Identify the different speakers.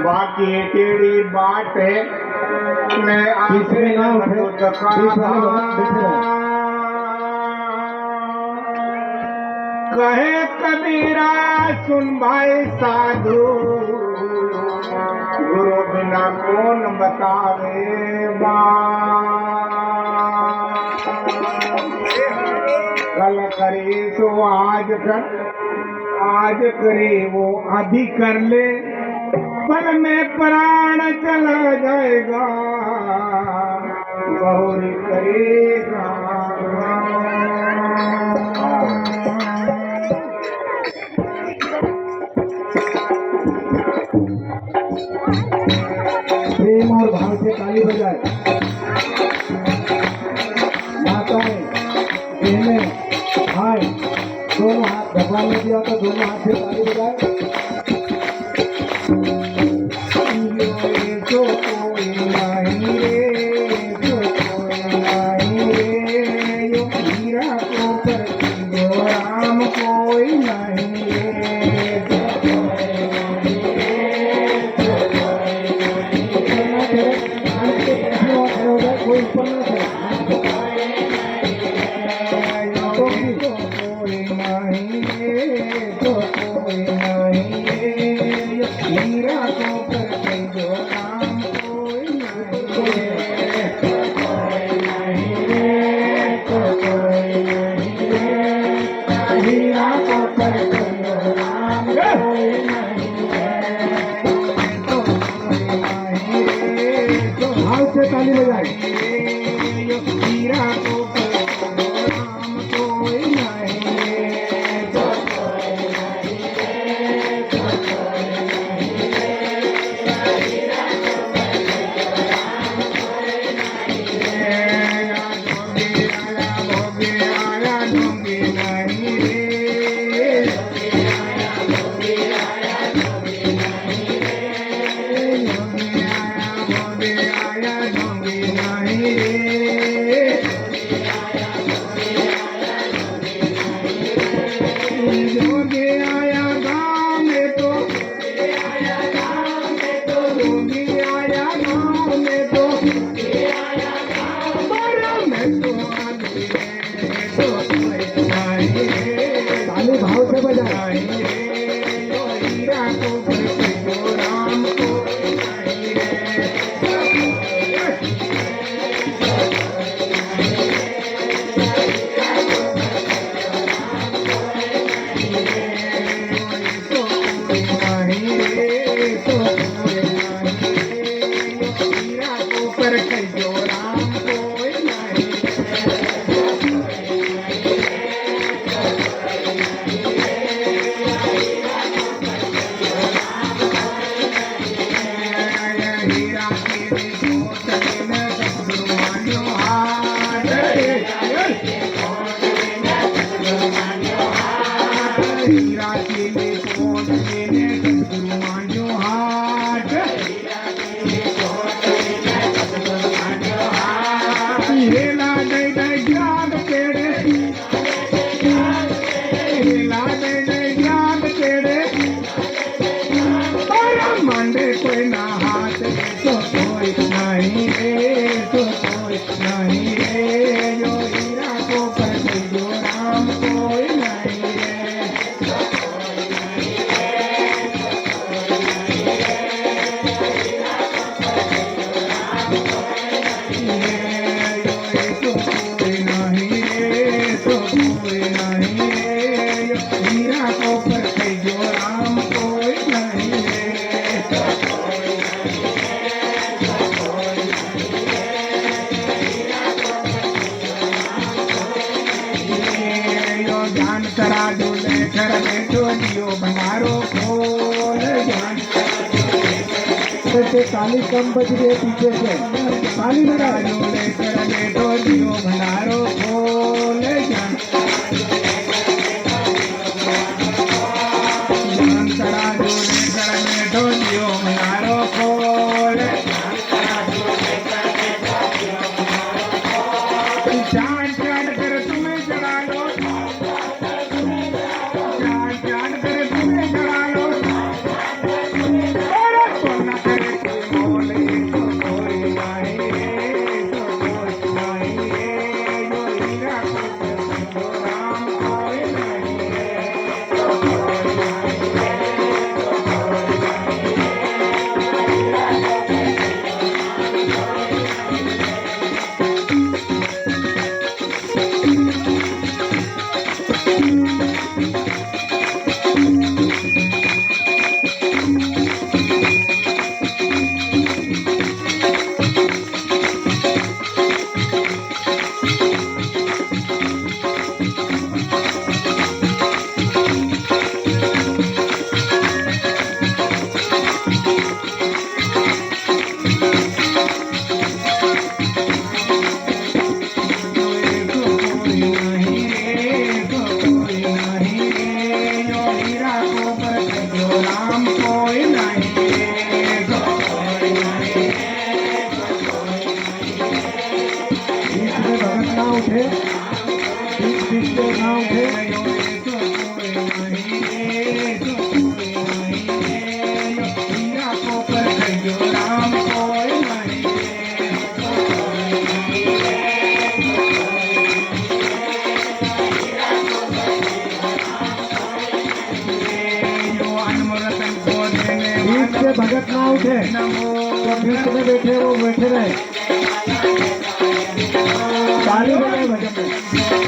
Speaker 1: बाकी तेरी बात है मैं
Speaker 2: तीसरे नाम है
Speaker 1: कहे कबीरा सुन भाई साधु गुरु बिना कौन बतावे कल करे तो आज करे वो अभी कर ले पल में प्राण चला जाएगा गौरी करेगा
Speaker 2: प्रेम और भाव से ताली बजाए माताएं बहनें भाई दोनों हाथ भगवान ने दिया तो दोनों हाथ से ताली बजाए
Speaker 1: जो कोई नहीं रे जो कोई नहीं रे यो हीरा को पर जो राम कोई नहीं रे
Speaker 2: कोई ऊपर न थे
Speaker 1: कोई नहीं रे जो कोई नहीं रे यो हीरा को पर जो राम कोई नहीं रे हीरा को पर जो राम कोई नहीं रे
Speaker 2: भाव से ताली बजाए
Speaker 1: हीरा को पर जो राम कोई नहीं रे
Speaker 2: ताली भाव से बजाए से ताली कम बज रही है पीछे से ताली
Speaker 1: भंडारो खोल भंडारो खोल चाट चाट कर तुम्हें चढ़ा नहीं रे तो कोई नहीं रे जो हीरा को पर कहियो राम कोई नहीं रे तो कोई नहीं रे तो कोई
Speaker 2: बीच में भगत ना उठे, बीच बीच में ना उठे।
Speaker 1: तो कोई नहीं रे तो कोई नहीं रे जो हीरा को पर कहियो राम कोई नहीं रे तो कोई नहीं रे जो अनमोल को देने
Speaker 2: बीच से भगत ना उठे,
Speaker 1: नमो
Speaker 2: तो बीच में बैठे वो बैठे रहे, ताली बजाए भजन में।